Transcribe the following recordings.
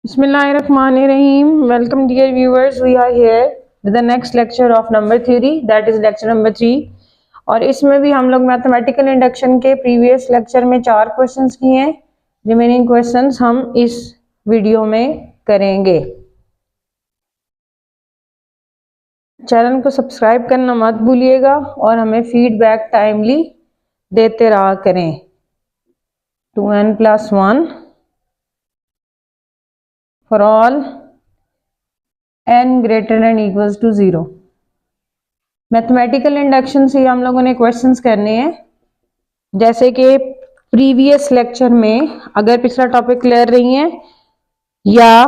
Bismillahirrahmanirrahim. Welcome dear viewers. We are here with the next lecture of number theory, that is lecture number 3. और इसमें भी हम लोग mathematical induction के previous lecture में 4 questions किए हैं। रिमेनिंग क्वेश्चंस हम इस वीडियो में करेंगे। चैनल को सब्सक्राइब करना मत भूलिएगा और हमें फीडबैक टाइमली देते रहा करें। 2n+1 for all n greater than equals to 0। Mathematical induction से हम लोगों ने क्वेश्चंस करने हैं। जैसे कि प्रीवियस लेक्चर में अगर पिछला टॉपिक क्लियर नहीं है या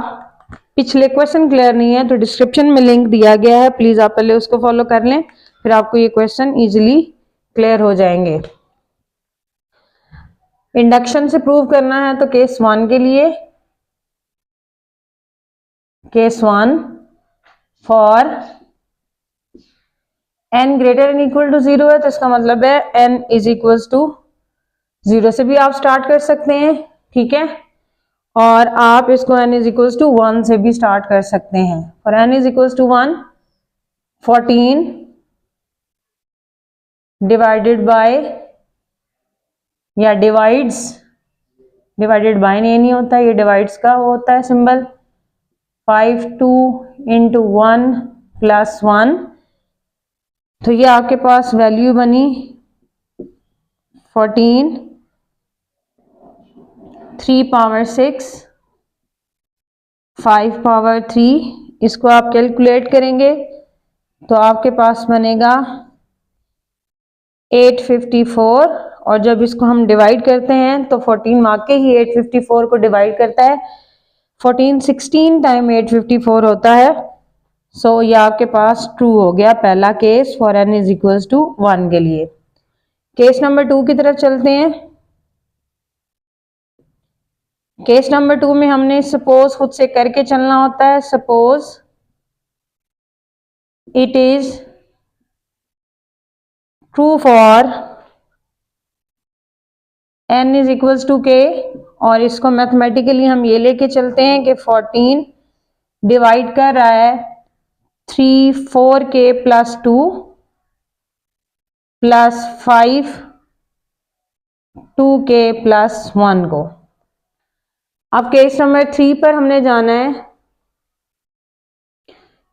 पिछले क्वेश्चन क्लियर नहीं है तो डिस्क्रिप्शन में लिंक दिया गया है, प्लीज आप पहले उसको फॉलो कर लें, फिर आपको ये क्वेश्चन इजीली क्लियर हो जाएंगे। इंडक्शन से प्रूव करना है तो केस 1 के लिए, case 1 for n greater n equal to 0 है तो इसका मतलब है n इज इक्वल टू 0 से भी आप स्टार्ट कर सकते हैं, ठीक है। और आप इसको n इज इक्वल टू 1 से भी स्टार्ट कर सकते हैं। और n is equal to 1, 14 divided by या डिवाइड्स, डिवाइडेड बाय नहीं होता, ये डिवाइड्स का होता है सिंबल। 5 2 इंटू 1 प्लस 1, तो ये आपके पास वैल्यू बनी 14, 3 पावर 6, 5 पावर 3। इसको आप कैलकुलेट करेंगे तो आपके पास बनेगा 854। और जब इसको हम डिवाइड करते हैं तो 14 मार्क के ही 854 को डिवाइड करता है। 14 16 टाइम 854 होता है। सो ये आपके पास ट्रू हो गया पहला case for n is equal to 1 के लिए। केस नंबर 2 की तरफ चलते हैं। केस नंबर 2 में हमने सपोज खुद से करके चलना होता है। Suppose it is true for n is equal to k, और इसको मैथमेटिकली हम ये लेके चलते हैं कि 14 डिवाइड कर रहा है 3 4k plus 2 plus 5 2k plus 1 को। अब केस नंबर 3 पर हमने जाना है।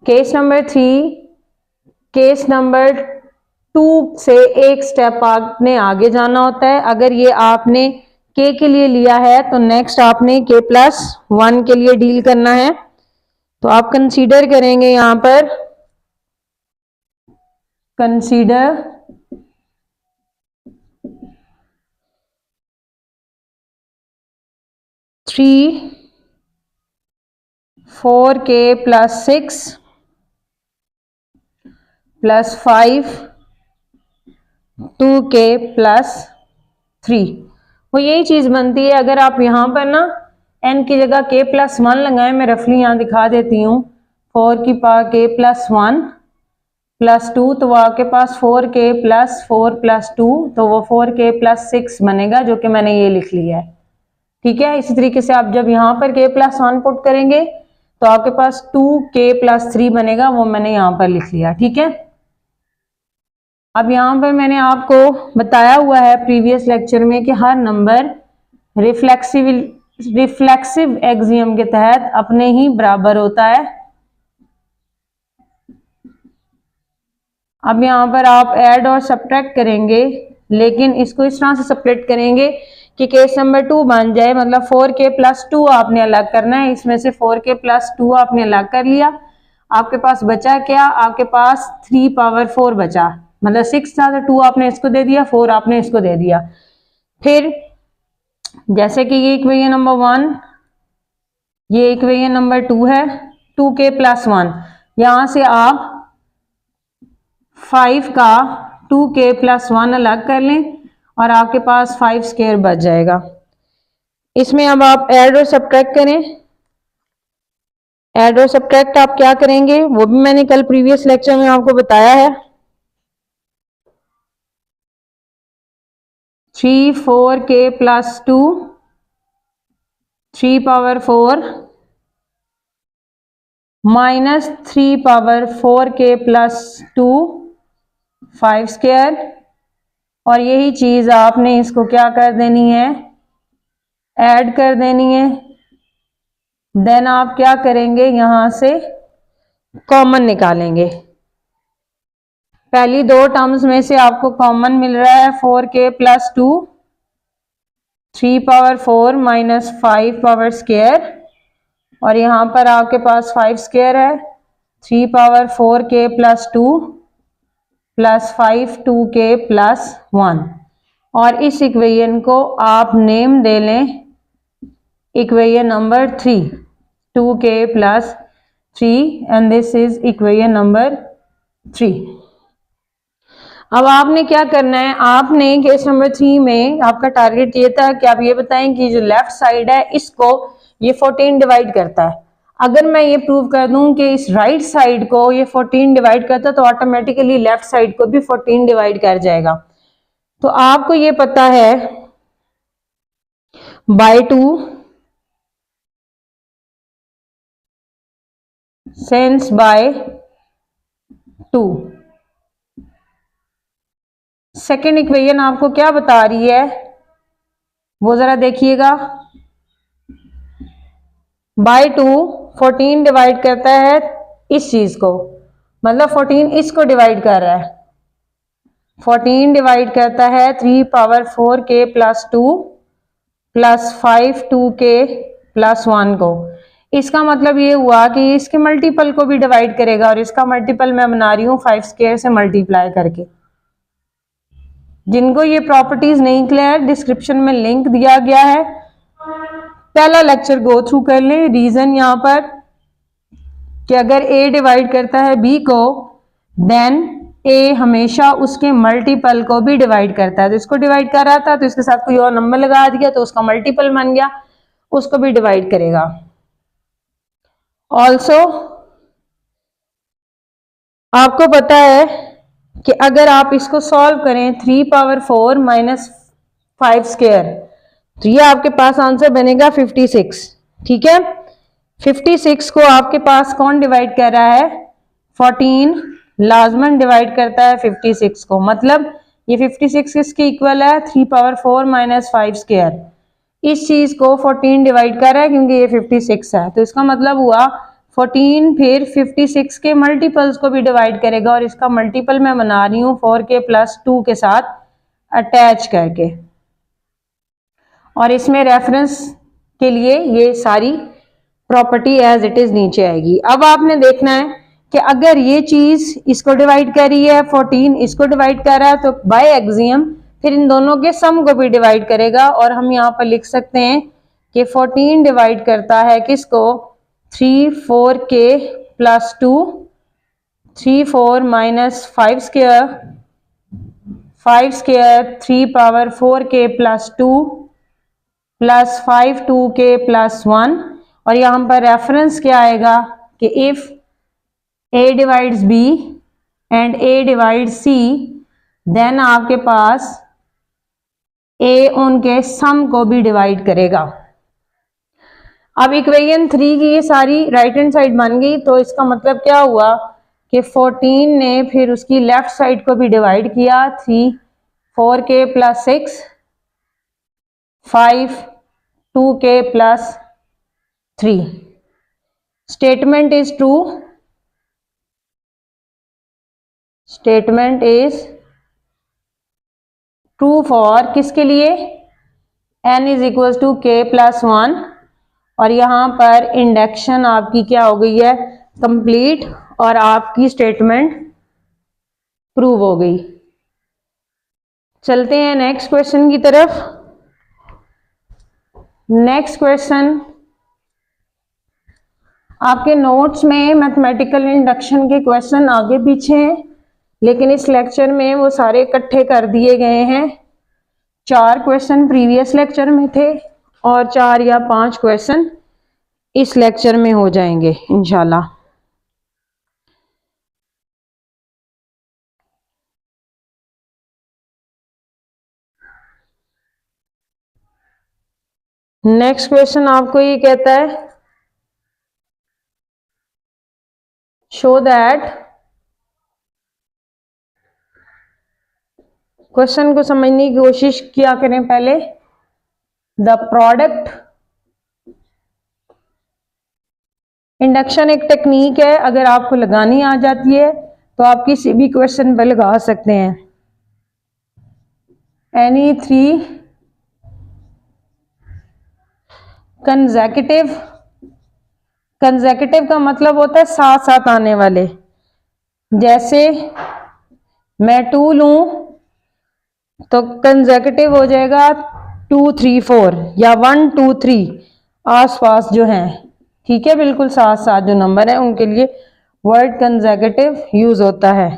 केस नंबर 3, केस नंबर 2 से एक स्टेप आपने आगे जाना होता है। अगर ये आपने k के लिए लिया है तो नेक्स्ट आपने k प्लस 1 के लिए डील करना है। तो आप कंसीडर करेंगे यहां पर, consider 3 4k plus 6 plus 5 2k plus 3। वो यही चीज बनती है। अगर आप यहां पर ना n की जगह k प्लस 1 लगाएं, मैं रफली यहां दिखा देती हूँ। 4 की पावर k प्लस 1 प्लस 2, तो वो आपके पास 4k प्लस 4 प्लस 2, तो वो 4k प्लस 6 बनेगा, जो कि मैंने ये लिख लिया है, ठीक है। इसी तरीके से आप जब यहाँ पर k प्लस 1 पुट करेंगे तो आपके पास 2k प्लस 3 बनेगा, वो मैंने यहाँ पर लिख लिया, ठीक है। अब यहाँ पर मैंने आपको बताया हुआ है प्रीवियस लेक्चर में कि हर नंबर रिफ्लेक्सिव एक्सियम के तहत अपने ही बराबर होता है। अब यहाँ पर आप ऐड और सब्ट्रैक्ट करेंगे, लेकिन इसको इस तरह से सेपरेट करेंगे कि केस नंबर 2 बन जाए। मतलब 4k प्लस 2 आपने अलग करना है, इसमें से 4k प्लस 2 आपने अलग कर लिया। आपके पास बचा क्या? आपके पास 3 पावर 4 बचा। मतलब 6 था तो 2 आपने इसको दे दिया, 4 आपने इसको दे दिया। फिर जैसे कि ये इक्वेशन नंबर 1, ये इक्वेशन नंबर 2 है, 2k प्लस 1। यहां से आप 5 का 2k प्लस 1 अलग कर लें और आपके पास 5 स्क्वायर बच जाएगा। इसमें अब आप ऐड और सब्ट्रैक्ट करें। ऐड और सब्ट्रैक्ट आप क्या करेंगे वो भी मैंने कल प्रीवियस लेक्चर में आपको बताया है। 3 4k plus 2 3 power 4 minus 3 power 4k plus 2 5 square, और यही चीज आपने इसको क्या कर देनी है, ऐड कर देनी है। देन आप क्या करेंगे, यहां से कॉमन निकालेंगे। पहली दो टर्म्स में से आपको कॉमन मिल रहा है 4k plus 2, 3 power 4 minus 5 power square, और यहां पर आपके पास 5 स्क्वायर है। 3 power 4k plus 2 plus 5 2k plus 1, और इस इक्वेशन को आप नेम दे लें equation number 3, 2k plus 3, and this is equation number 3। अब आपने क्या करना है, आपने केस नंबर 3 में आपका टारगेट ये था कि आप ये बताएं कि जो लेफ्ट साइड है इसको ये 14 डिवाइड करता है। अगर मैं ये प्रूव कर दूं कि इस राइट साइड को ये 14 डिवाइड करता है तो ऑटोमेटिकली लेफ्ट साइड को भी 14 डिवाइड कर जाएगा। तो आपको ये पता है by 2 sense by 2। Second equation आपको क्या बता रही है वो जरा देखिएगा। बाय 2 14 डिवाइड करता है इस चीज को, मतलब 14 इसको डिवाइड कर रहा है। 14 डिवाइड करता है 3 power 4k plus 2 plus 5 2k plus 1 को। इसका मतलब ये हुआ कि इसके मल्टीपल को भी डिवाइड करेगा, और इसका मल्टीपल मैं बना रही हूं 5 स्क्वायर से मल्टीप्लाई करके। जिनको ये प्रॉपर्टीज नहीं क्लियर, डिस्क्रिप्शन में लिंक दिया गया है, पहला लेक्चर गो थ्रू कर लें। रीजन यहां पर कि अगर a डिवाइड करता है b को, देन a हमेशा उसके मल्टीपल को भी डिवाइड करता है। तो इसको डिवाइड कर रहा था तो इसके साथ कोई और नंबर लगा दिया तो उसका मल्टीपल बन गया, उसको भी डिवाइड करेगा। ऑल्सो आपको पता है कि अगर आप इसको सॉल्व करें 3 पावर 4 माइनस 5 स्क्वायर, तो ये आपके पास आंसर बनेगा 56। ठीक है, 56 को आपके पास कौन डिवाइड कर रहा है, 14 लाजमन डिवाइड करता है 56 को। मतलब ये 56 किसके इक्वल है, 3 पावर 4 माइनस 5 स्क्वायर। इस चीज को 14 डिवाइड कर रहा है क्योंकि ये 56 है, तो इसका मतलब हुआ 14 फिर 56 के मल्टीपल्स को भी डिवाइड करेगा, और इसका मल्टीपल मैं बना रही हूँ 4k प्लस 2 के साथ अटैच करके, और इसमें रेफरेंस के लिए ये सारी प्रॉपर्टी एज इट इज नीचे आएगी। अब आपने देखना है कि अगर ये चीज इसको डिवाइड कर रही है, 14 इसको डिवाइड कर रहा है, तो बाय एक्सियम फिर इन दोनों के सम को भी डिवाइड करेगा, और हम यहाँ पर लिख सकते हैं कि 14 डिवाइड करता है किसको, 3 4k plus 2, 3 4 minus 5 square, 5 square 3 power 4k plus 2 plus 5 2k plus 1, और यहां पर रेफरेंस क्या आएगा कि if a divides b and a divides c, then आपके पास a उनके सम को भी डिवाइड करेगा। अब इक्वेशन 3 की ये सारी राइट हैंड साइड बन गई, तो इसका मतलब क्या हुआ कि 14 ने फिर उसकी लेफ्ट साइड को भी डिवाइड किया, 3 4k plus 6 5 2k plus 3। Statement is true, statement is true for किसके लिए, n is equal to k plus 1, और यहां पर इंडक्शन आपकी क्या हो गई है, कंप्लीट, और आपकी स्टेटमेंट प्रूव हो गई। चलते हैं नेक्स्ट क्वेश्चन की तरफ। नेक्स्ट क्वेश्चन आपके नोट्स में मैथमेटिकल इंडक्शन के क्वेश्चन आगे पीछे हैं, लेकिन इस लेक्चर में वो सारे इकट्ठे कर दिए गए हैं। 4 क्वेश्चन प्रीवियस लेक्चर में थे और 4 या 5 क्वेश्चन इस लेक्चर में हो जाएंगे इंशाल्लाह। नेक्स्ट क्वेश्चन आपको ये कहता है शो दैट, क्वेश्चन को समझने की कोशिश किया करें पहले। द प्रोडक्ट, इंडक्शन एक टेक्निक है, अगर आपको लगानी आ जाती है तो आप किसी भी क्वेश्चन पर लगा सकते हैं। एनी थ्री कंसेक्यूटिव, कंसेक्यूटिव का मतलब होता है साथ साथ आने वाले। जैसे मैं 2 लूं तो कंसेक्यूटिव हो जाएगा 2 3 4 या 1 2 3 आसपास जो हैं, ठीक है, बिल्कुल साथ साथ जो नंबर है उनके लिए वर्ड कंसेक्यूटिव यूज होता है।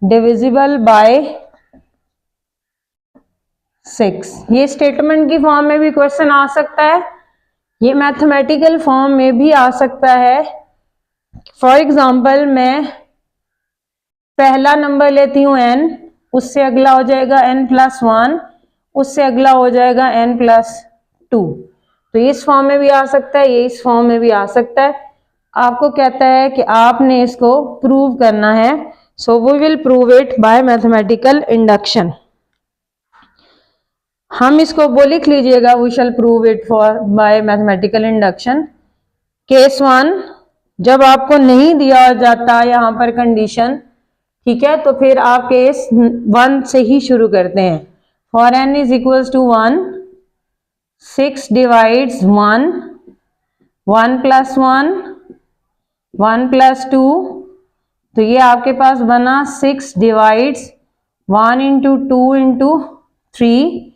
डिविजिबल बाय 6, ये स्टेटमेंट की फॉर्म में भी क्वेश्चन आ सकता है, ये मैथमेटिकल फॉर्म में भी आ सकता है। फॉर एग्जाम्पल मैं पहला नंबर लेती हूँ n, उससे अगला हो जाएगा n+1, उससे अगला हो जाएगा n+2। तो इस फॉर्म में भी आ सकता है, ये इस फॉर्म में भी आ सकता है। आपको कहता है कि आपने इसको प्रूव करना है। So we will prove it by mathematical induction. हम इसको वो लिख लीजिएगा, we shall prove it for by mathematical induction. Case 1, जब आपको नहीं दिया जाता यहाँ पर कंडीशन, ठीक है, तो फिर आप केस 1 से ही शुरू करते हैं। For n is equals to 1, 6 divides 1, 1+1, 1+2, तो ये आपके पास बना 6 डिवाइड्स 1 इंटू 2 इंटू 3,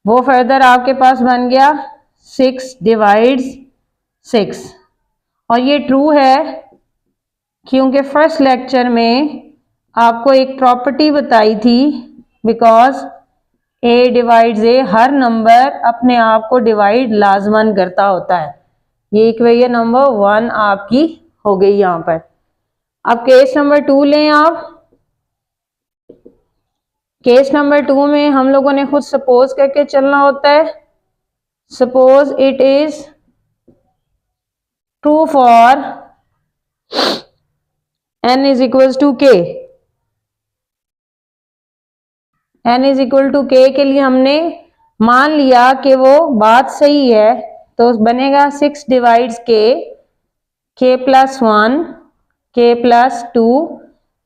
वो फर्दर आपके पास बन गया 6 डिवाइड्स 6। और ये ट्रू है क्योंकि फर्स्ट लेक्चर में आपको एक प्रॉपर्टी बताई थी, because a divides a, her number अपने आप को डिवाइड लाजमन करता होता है। ये इक्वेशन नंबर 1 आपकी हो गई यहाँ पर। अब केस नंबर 2 लें आप। केस नंबर 2 में हम लोगों ने खुद सपोज करके चलना होता है। Suppose it is true for n is equal to k। n is equal to k के लिए हमने मान लिया कि वो बात सही है, तो बनेगा 6 divides k+1, k+2।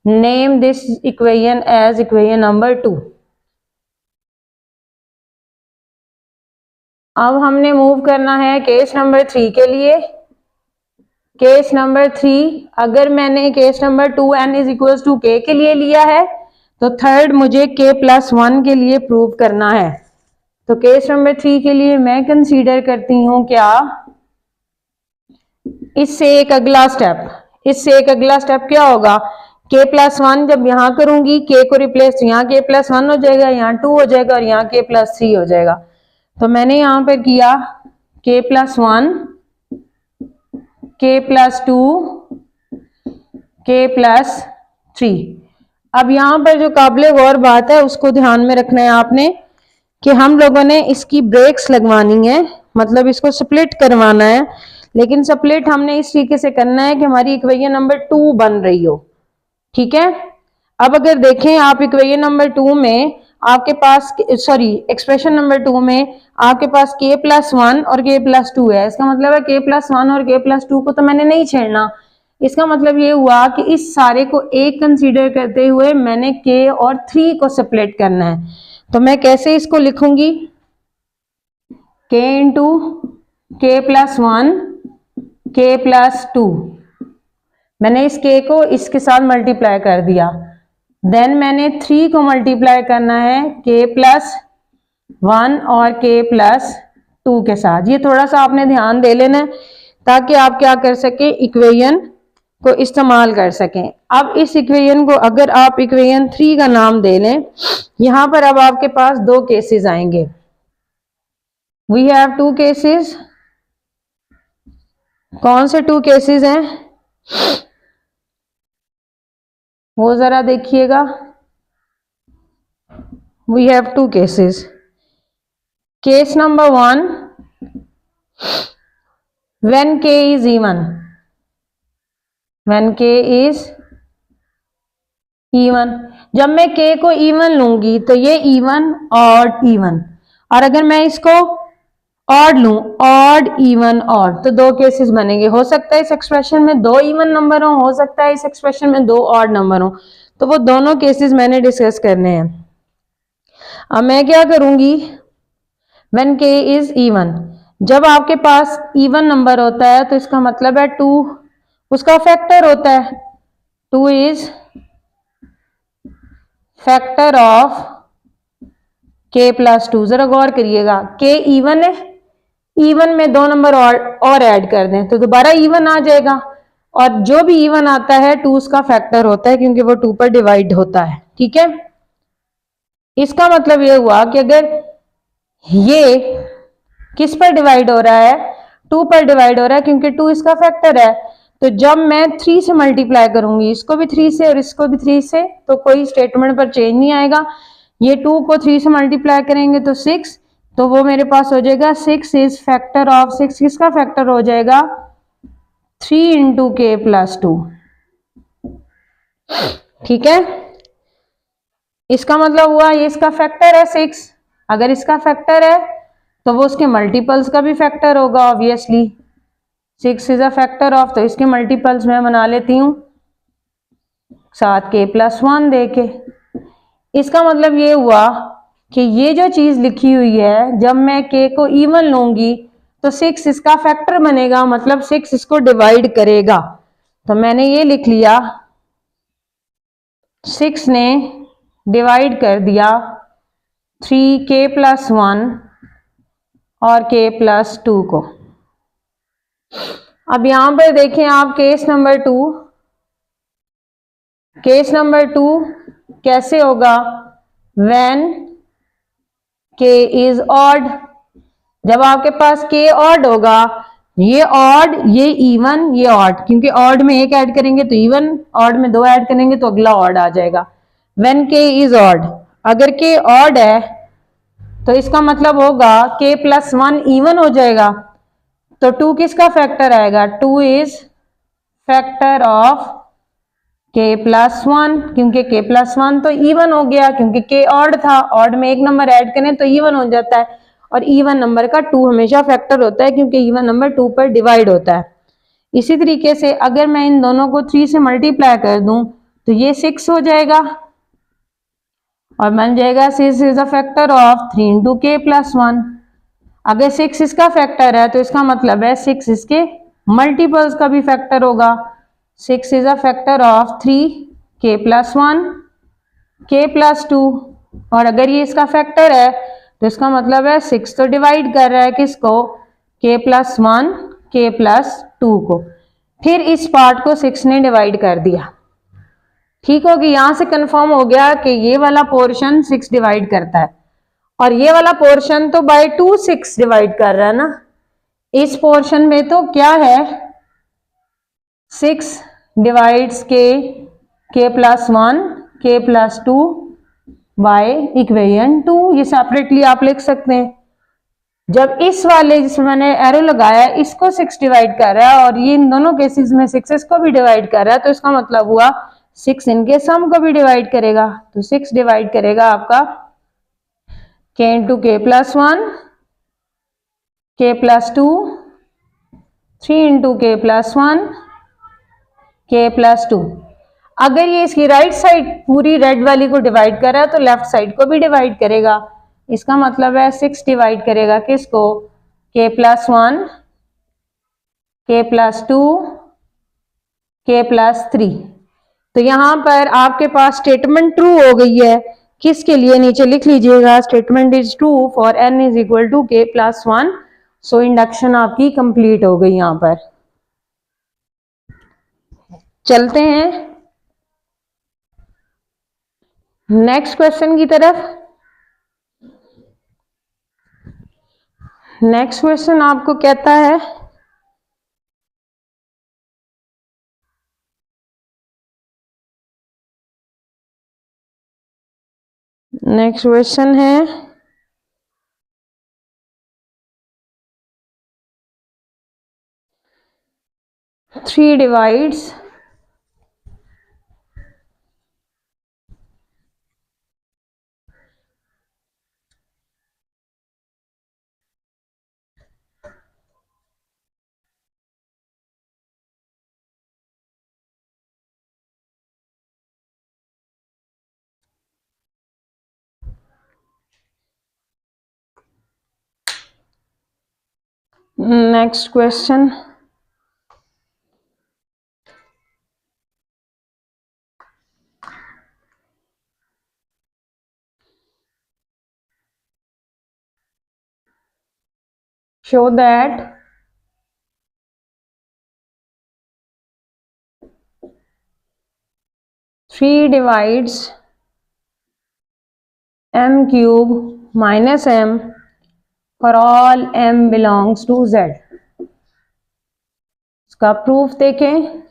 Name this equation as equation number 2। अब हमने मूव करना है केस नंबर 3 के लिए। केस नंबर 3, अगर मैंने case number 2 n is equal to k के लिए लिया है, तो थर्ड मुझे k+1 के लिए प्रूव करना है। तो केस नंबर 3 के लिए मैं कंसीडर करती हूं क्या, इससे एक अगला स्टेप क्या होगा, k+1 जब यहां करूंगी, k को रिप्लेस, यहाँ k+1 हो जाएगा, यहाँ 2 हो जाएगा और यहाँ k+3 हो जाएगा। तो मैंने यहां पर किया k+1, k+2, k+3। अब यहां पर जो काबिले गौर बात है उसको ध्यान में रखना है आपने कि हम लोगों ने इसकी ब्रेक्स लगवानी है, मतलब इसको स्प्लिट करवाना है। लेकिन स्प्लिट हमने इस तरीके से करना है कि हमारी इक्वेशन नंबर 2 बन रही हो, ठीक है। अब अगर देखें आप इक्वेशन नंबर 2 में आपके पास, सॉरी एक्सप्रेशन नंबर 2 में आपके पास k+1 और k+2 है। इसका मतलब है k+1 और k+2 को तो मैंने नहीं छेड़ना। इसका मतलब ये हुआ कि इस सारे को एक कंसीडर करते हुए मैंने k और 3 को सेपरेट करना है। तो मैं कैसे इसको लिखूंगी, k इंटू k+1, k+2, मैंने इस k को इसके साथ मल्टीप्लाई कर दिया। देन मैंने 3 को मल्टीप्लाई करना है k+1 और k+2 के साथ। ये थोड़ा सा आपने ध्यान दे लेना है ताकि आप क्या कर सके, इक्वेशन को इस्तेमाल कर सकें। अब इस इक्वेशन को अगर आप इक्वेशन 3 का नाम दे लें, यहां पर अब आपके पास 2 केसेस आएंगे। We have 2 cases. कौन से 2 केसेस हैं वो जरा देखिएगा। We have 2 cases. Case number 1, when k is even. When k is even. जब मैं k को इवन लूंगी तो ये इवन ऑड इवन, और अगर मैं इसको ऑड लूं, ऑड इवन ऑड, तो दो केसेस बनेंगे। हो सकता है इस एक्सप्रेशन में दो इवन नंबर हो सकता है इस एक्सप्रेशन में दो ऑड नंबर हो, तो वो दोनों केसेस मैंने डिस्कस करने हैं। अब मैं क्या करूंगी, व्हेन k इज इवन, जब आपके पास इवन नंबर होता है तो इसका मतलब है 2 उसका फैक्टर होता है। 2 is factor of k plus 2। जरा गौर करिएगा, k इवन है, इवन में दो नंबर और ऐड कर दें तो दोबारा इवन आ जाएगा, और जो भी इवन आता है 2 उसका फैक्टर होता है क्योंकि वो 2 पर डिवाइड होता है। ठीक है, इसका मतलब ये हुआ कि अगर ये किस पर डिवाइड हो रहा है, 2 पर डिवाइड हो रहा है क्योंकि 2 इसका फैक्टर है, तो जब मैं 3 से मल्टीप्लाई करूंगी, इसको भी 3 से और इसको भी 3 से, तो कोई स्टेटमेंट पर चेंज नहीं आएगा। ये 2 को 3 से मल्टीप्लाई करेंगे तो 6, तो वो मेरे पास हो जाएगा 6 इज फैक्टर ऑफ 6, किसका फैक्टर हो जाएगा 3 इंटू के प्लस 2। ठीक है, इसका मतलब हुआ ये इसका फैक्टर है 6, अगर इसका फैक्टर है तो वो उसके मल्टीपल्स का भी फैक्टर होगा obviously. 6 is a factor of, तो इसके मल्टीपल्स मैं बना लेती हूँ 7 के प्लस 1 दे के। इसका मतलब ये हुआ कि ये जो चीज लिखी हुई है, जब मैं k को इवन लूंगी तो 6 इसका फैक्टर बनेगा, मतलब 6 इसको डिवाइड करेगा। तो मैंने ये लिख लिया 6 ने डिवाइड कर दिया 3k प्लस 1 और k प्लस 2 को। अब यहां पर देखें आप केस नंबर 2, केस नंबर 2 कैसे होगा, व्हेन k इज ऑड। जब आपके पास k ऑड होगा, ये ऑड ये इवन ये ऑड, क्योंकि ऑड में एक ऐड करेंगे तो इवन, ऑड में दो ऐड करेंगे तो अगला ऑड आ जाएगा। व्हेन k इज ऑड, अगर k ऑड है तो इसका मतलब होगा k प्लस 1 इवन हो जाएगा, तो 2 किसका फैक्टर आएगा, 2 is factor of k plus 1, क्योंकि k प्लस 1 तो इवन हो गया, क्योंकि k ऑड था, ऑड में एक नंबर ऐड करें तो इवन हो जाता है, और इवन नंबर का 2 हमेशा फैक्टर होता है क्योंकि इवन नंबर 2 पर डिवाइड होता है। इसी तरीके से अगर मैं इन दोनों को 3 से मल्टीप्लाई कर दूं तो ये 6 हो जाएगा और बन जाएगा 6 is a factor of 3 into k plus 1। अगर 6 इसका फैक्टर है तो इसका मतलब है 6 इसके मल्टीपल्स का भी फैक्टर होगा। 6 इज अ फैक्टर ऑफ 3 के प्लस 1 के प्लस 2, और अगर ये इसका फैक्टर है तो इसका मतलब है 6 तो डिवाइड कर रहा है किसको, k प्लस 1 के प्लस 2 को, फिर इस पार्ट को 6 ने डिवाइड कर दिया। ठीक होगी, यहां से कंफर्म हो गया कि ये वाला पोर्शन 6 डिवाइड करता है, और ये वाला पोर्शन तो बाय 2 6 डिवाइड कर रहा है ना। इस पोर्शन में तो क्या है 6 डिवाइड्स के प्लस 1 के प्लस 2 बाय इक्वेशन 2, ये सेपरेटली आप लिख सकते हैं। जब इस वाले जिसमें मैंने एरो लगाया इसको 6 डिवाइड कर रहा है और ये इन दोनों केसेस में 6 को भी डिवाइड कर रहा है, तो इसका मतलब हुआ 6 इनके सम को भी डिवाइड करेगा, तो 6 डिवाइड करेगा आपका k इंटू के प्लस 1 के प्लस 2, 3 इंटू के प्लस 1 के प्लस 2। अगर ये इसकी राइट साइड पूरी रेड वाली को डिवाइड कर रहा है तो लेफ्ट साइड को भी डिवाइड करेगा, इसका मतलब है 6 डिवाइड करेगा किसको, k प्लस 1 के प्लस 2 के प्लस 3। तो यहां पर आपके पास स्टेटमेंट ट्रू हो गई है, किसके लिए नीचे लिख लीजिएगा, statement is true for n is equal to k plus 1। So induction आपकी कंप्लीट हो गई। यहां पर चलते हैं नेक्स्ट क्वेश्चन की तरफ। नेक्स्ट क्वेश्चन आपको कहता है नेक्स्ट क्वेश्चन है 3 divides next question, show that three divides m cube minus m for all m belongs to z। इसका प्रूफ देखें।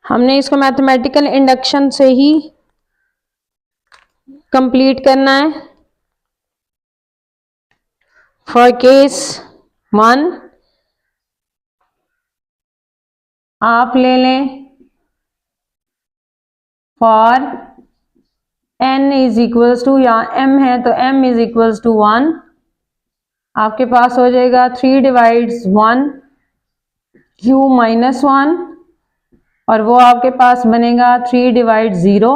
हमने इसको मैथमेटिकल इंडक्शन से ही कंप्लीट करना है। फॉर केस 1 आप ले लें for n is equals to, यहाँ m है तो m इज इक्वल्स टू 1, आपके पास हो जाएगा 3 डिवाइड्स 1 q माइनस 1, और वो आपके पास बनेगा 3 डिवाइड 0।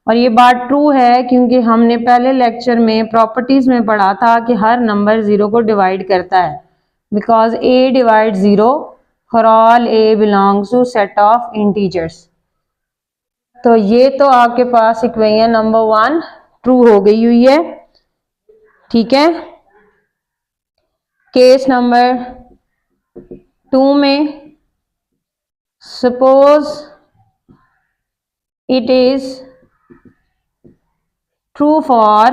और ये बात ट्रू है क्योंकि हमने पहले लेक्चर में प्रॉपर्टीज में पढ़ा था कि हर नंबर 0 को डिवाइड करता है, because a divide 0 for all a belongs to set of integers. तो ये तो आपके पास इक्वेशन नंबर 1 ट्रू हो गई हुई है। ठीक है, केस नंबर 2 में suppose it is true for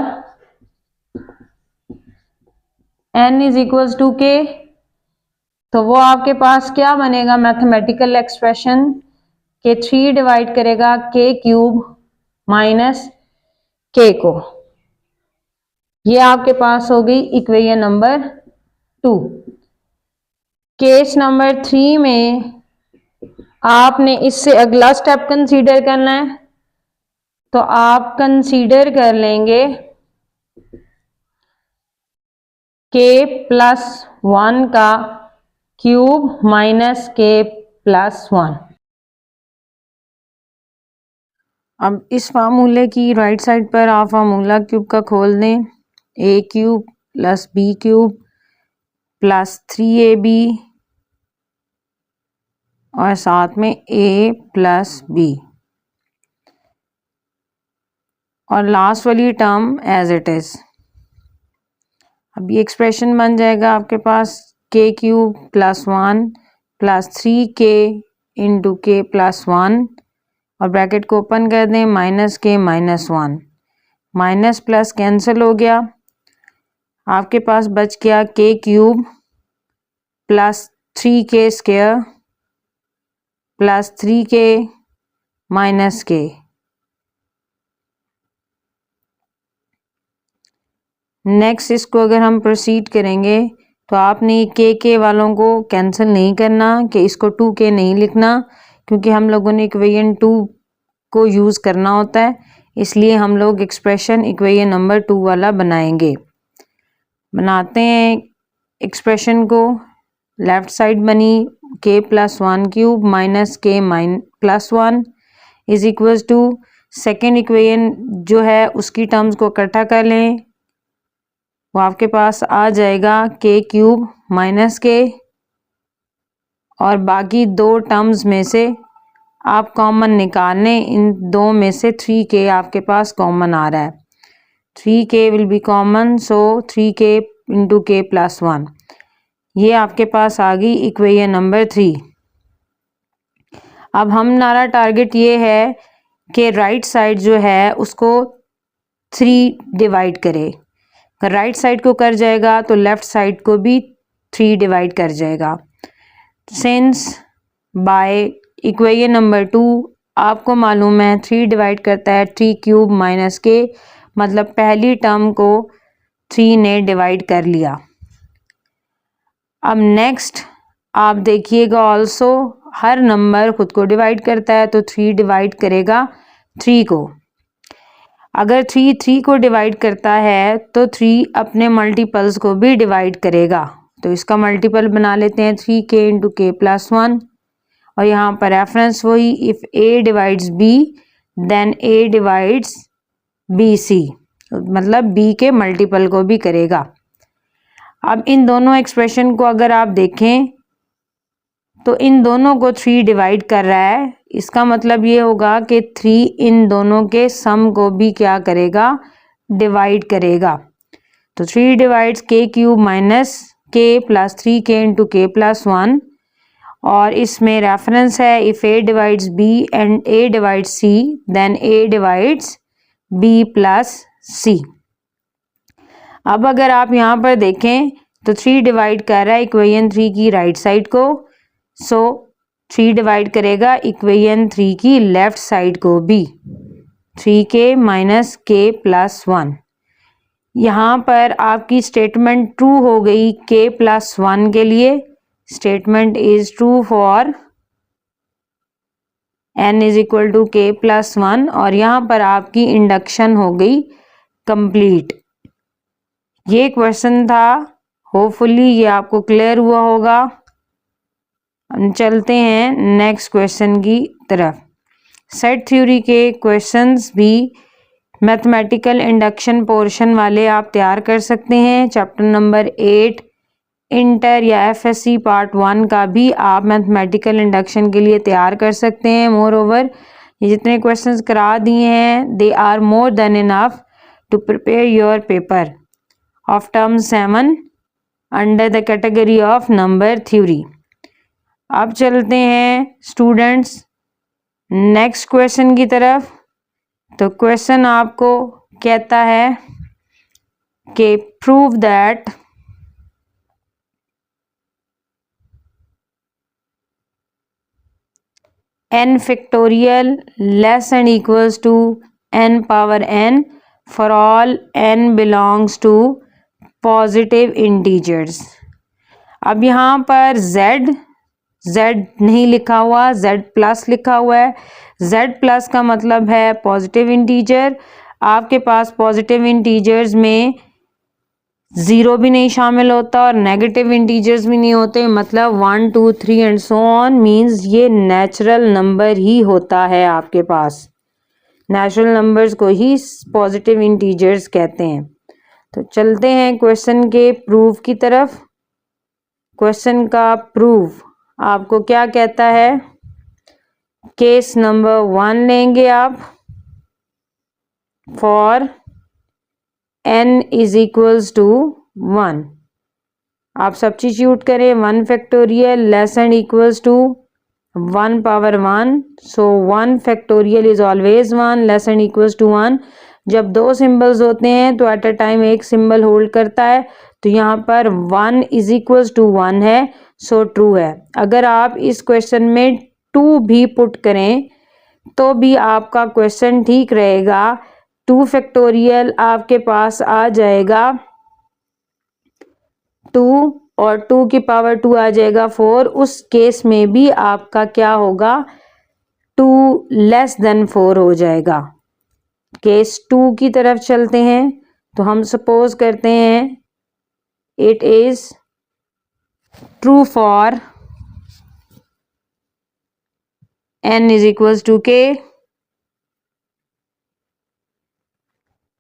n is equals to k, तो वो आपके पास क्या बनेगा मैथमेटिकल एक्सप्रेशन के 3 डिवाइड करेगा k क्यूब माइनस k को। ये आपके पास हो गई इक्वेशन नंबर 2। केस नंबर 3 में आपने इससे अगला स्टेप कंसीडर करना है, तो आप कंसीडर कर लेंगे k प्लस 1 का क्यूब माइनस k प्लस 1। अब इस फार्मूले की राइट साइड पर आप फार्मूला क्यूब का खोल दें, a cube plus b cube plus 3ab और साथ में a प्लस b, और लास्ट वाली टर्म एज इट इज। अब ये एक्सप्रेशन बन जाएगा आपके पास k cube plus 1 plus 3k into k plus 1, और ब्रैकेट को ओपन कर दें, minus k minus 1, minus plus cancel हो गया, आपके पास बच गया k cube plus 3k square plus 3k minus k। Next इसको अगर हम प्रोसीड करेंगे तो आपने के वालों को कैंसिल नहीं करना कि इसको 2k नहीं लिखना, क्योंकि हम लोगों ने इक्वेशन 2 को यूज़ करना होता है, इसलिए हम लोग एक्सप्रेशन इक्वेशन नंबर 2 वाला बनाएंगे। बनाते हैं एक्सप्रेशन को। लेफ्ट साइड बनी k plus 1 cube minus k plus 1 is equals to, second equation जो है उसकी टर्म्स को इकट्ठा कर लें, वो आपके पास आ जाएगा k क्यूब माइनस k, और बाकी दो टर्म्स में से आप कॉमन निकाल लें, इन दो में से 3k आपके पास कॉमन आ रहा है, 3k will be common, so 3k into k plus 1। ये आपके पास आ गई इक्वेशन नंबर 3। अब हमारा टारगेट ये है कि राइट साइड जो है उसको 3 डिवाइड करे, अगर राइट साइड को कर जाएगा तो लेफ्ट साइड को भी 3 डिवाइड कर जाएगा। सिंस बाय इक्वेशन नंबर 2 आपको मालूम है 3 डिवाइड करता है 3 क्यूब माइनस k, मतलब पहली टर्म को 3 ने डिवाइड कर लिया। अब नेक्स्ट आप देखिएगा ऑल्सो हर नंबर खुद को डिवाइड करता है, तो 3 डिवाइड करेगा 3 को। अगर 3 को डिवाइड करता है तो 3 अपने मल्टीपल्स को भी डिवाइड करेगा, तो इसका मल्टीपल बना लेते हैं 3k इंटू k प्लस 1, और यहाँ पर रेफरेंस वही, if a divides b then a divides bc, मतलब b के मल्टीपल को भी करेगा। अब इन दोनों एक्सप्रेशन को अगर आप देखें तो इन दोनों को 3 डिवाइड कर रहा है। इसका मतलब ये होगा कि 3 इन दोनों के सम को भी क्या करेगा, डिवाइड करेगा। तो 3 divides k cube minus k plus 3k into k plus 1, और इसमें रेफरेंस है if a divides b and a divides c then a divides b plus c। अब अगर आप यहाँ पर देखें तो 3 डिवाइड कर रहा है इक्वेशन 3 की राइट साइड को, सो 3 डिवाइड करेगा इक्वेशन 3 की लेफ्ट साइड को भी, 3k माइनस के प्लस 1। यहाँ पर आपकी स्टेटमेंट ट्रू हो गई k प्लस 1 के लिए। Statement is true for n is equal to k plus 1, और यहाँ पर आपकी इंडक्शन हो गई कंप्लीट। ये क्वेश्चन था, होपफुली ये आपको क्लियर हुआ होगा। हम चलते हैं नेक्स्ट क्वेश्चन की तरफ। सेट थ्योरी के क्वेश्चंस भी मैथमेटिकल इंडक्शन पोर्शन वाले आप तैयार कर सकते हैं। चैप्टर नंबर 8 इंटर या एफएससी पार्ट 1 का भी आप मैथमेटिकल इंडक्शन के लिए तैयार कर सकते हैं। मोर ओवर ये जितने क्वेश्चंस करा दिए हैं they are more than enough to prepare your paper of term 7 under the category of number theory. अब चलते हैं स्टूडेंट्स नेक्स्ट क्वेश्चन की तरफ। तो क्वेश्चन आपको कहता है कि prove that n factorial less and equals to n power n for all n belongs to positive integers। अब यहाँ पर z नहीं लिखा हुआ, z प्लस लिखा हुआ है। z प्लस का मतलब है पॉजिटिव इंटीजर। आपके पास पॉजिटिव इंटीजर्स में 0 भी नहीं शामिल होता और नेगेटिव इंटीजर्स भी नहीं होते, मतलब 1 2 3 एंड सो ऑन, मीन्स ये नेचुरल नंबर ही होता है। आपके पास नेचुरल नंबर्स को ही पॉजिटिव इंटीजर्स कहते हैं। तो चलते हैं क्वेश्चन के प्रूफ की तरफ। क्वेश्चन का प्रूफ आपको क्या कहता है, केस नंबर 1 लेंगे आप for n is equals to 1। आप सब्स्टिट्यूट करें 1 factorial less and equals to 1 power 1, so 1 factorial is always 1, less and equals to 1। जब 2 सिंबल्स होते हैं तो एट अ टाइम एक सिंबल होल्ड करता है, तो यहाँ पर 1 इज इक्वल्स टू 1 है, सो ट्रू है। अगर आप इस क्वेश्चन में 2 भी पुट करें तो भी आपका क्वेश्चन ठीक रहेगा। 2 फैक्टोरियल आपके पास आ जाएगा 2 और 2 की पावर 2 आ जाएगा 4। उस केस में भी आपका क्या होगा, 2 लेस देन 4 हो जाएगा। केस 2 की तरफ चलते हैं। तो हम सपोज करते हैं it is true for n is equals to k,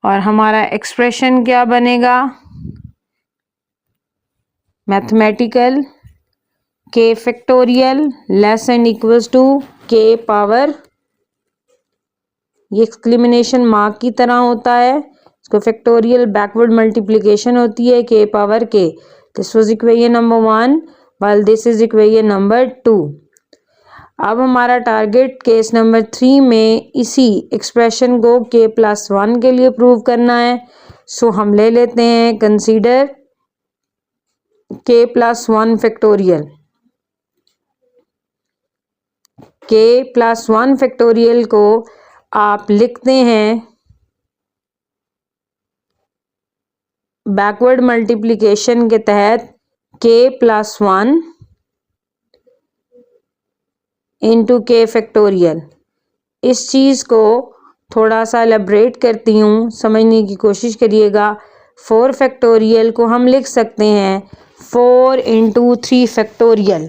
और हमारा एक्सप्रेशन क्या बनेगा, mathematical k factorial less and equals to k power, ये एक्सक्लेमेशन मार्क की तरह होता है, इसको फैक्टोरियल बैकवर्ड मल्टीप्लिकेशन होती है k power k। This was equation number 1 while this is equation number 2। अब हमारा टारगेट केस नंबर 3 में इसी एक्सप्रेशन को k प्लस 1 के लिए प्रूव करना है। सो हम ले लेते हैं consider k plus 1 factorial. k plus 1 factorial को आप लिखते हैं बैकवर्ड मल्टीप्लिकेशन के तहत k प्लस 1 इंटू के फैक्टोरियल। इस चीज़ को थोड़ा सा एलेबरेट करती हूँ, समझने की कोशिश करिएगा। 4 फैक्टोरियल को हम लिख सकते हैं 4 इंटू 3 फैक्टोरियल,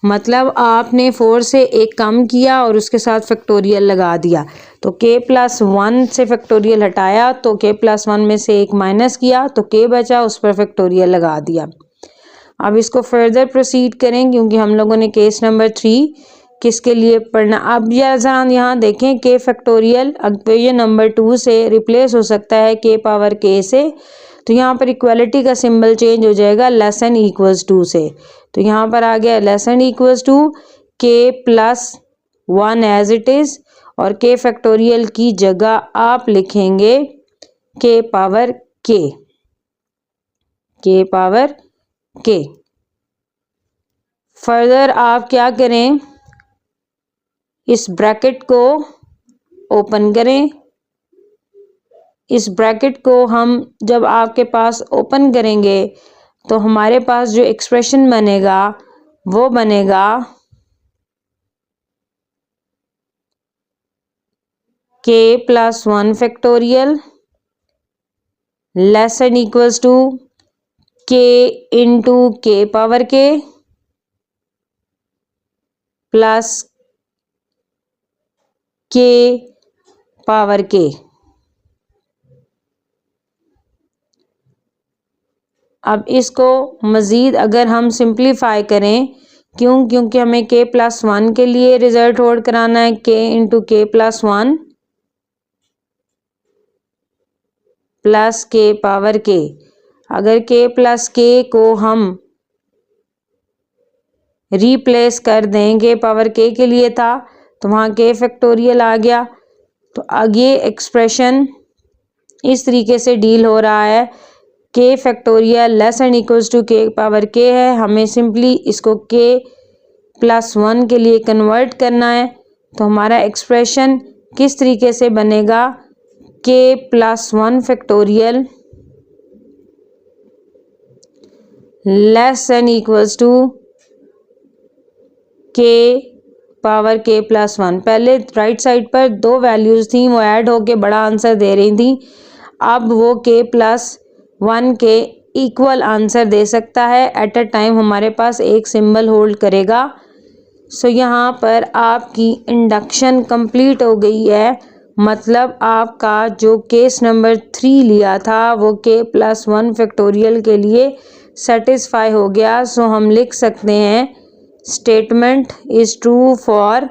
मतलब आपने 4 से एक कम किया और उसके साथ फैक्टोरियल लगा दिया, तो k प्लस 1 से फैक्टोरियल हटाया तो k प्लस 1 में से एक माइनस किया तो k बचा, उस पर फैक्टोरियल लगा दिया। अब इसको फर्दर प्रोसीड करें क्योंकि हम लोगों ने केस नंबर 3 किसके लिए पढ़ना। अब जरा यहाँ देखें k फैक्टोरियल इक्वेशन नंबर 2 से रिप्लेस हो सकता है k पावर k से, तो यहाँ पर इक्वालिटी का सिंबल चेंज हो जाएगा लेस एंड इक्वल्स टू से। तो यहाँ पर आ गया less and equals to k plus 1 as it is, और k फैक्टोरियल की जगह आप लिखेंगे k पावर k। फर्दर आप क्या करें, इस ब्रैकेट को ओपन करें। इस ब्रैकेट को हम जब आपके पास ओपन करेंगे तो हमारे पास जो एक्सप्रेशन बनेगा वो बनेगा k plus 1 factorial less and equals to k into k power k plus k power k। अब इसको मज़ीद अगर हम सिंप्लीफाई करें, क्योंकि हमें k प्लस 1 के लिए रिजल्ट होल्ड कराना है, k into k plus 1 plus k power k। अगर k प्लस k को हम रिप्लेस कर दें, k पावर k के लिए था तो वहाँ k फैक्टोरियल आ गया। तो आगे एक्सप्रेशन इस तरीके से डील हो रहा है, k factorial less and equals to k power k है, हमें सिंपली इसको k प्लस 1 के लिए कन्वर्ट करना है। तो हमारा एक्सप्रेशन किस तरीके से बनेगा, k plus 1 factorial less and equals to k power k plus 1। पहले राइट साइड पर दो वैल्यूज थी, वो ऐड होके बड़ा आंसर दे रही थी, अब वो k प्लस 1 के इक्वल आंसर दे सकता है। एट अ टाइम हमारे पास एक सिंबल होल्ड करेगा। सो यहाँ पर आपकी इंडक्शन कंप्लीट हो गई है, मतलब आपका जो केस नंबर 3 लिया था वो k प्लस 1 फैक्टोरियल के लिए सेटिस्फाई हो गया। सो हम लिख सकते हैं statement is true for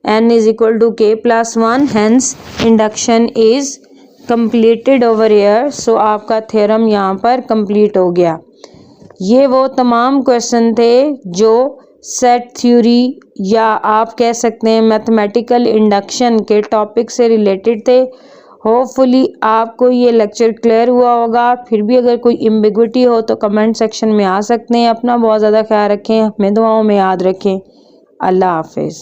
n is equal to k plus 1, hence induction is completed over here. So आपका थ्योरम यहाँ पर कंप्लीट हो गया। ये वो तमाम क्वेश्चन थे जो सेट थ्योरी या आप कह सकते हैं मैथमेटिकल इंडक्शन के टॉपिक से रिलेटेड थे। होपफुली आपको ये लेक्चर क्लियर हुआ होगा। फिर भी अगर कोई एम्बिग्विटी हो तो कमेंट सेक्शन में आ सकते हैं। अपना बहुत ज़्यादा ख्याल रखें, हमें दुआओं में याद रखें। अल्लाह हाफिज़।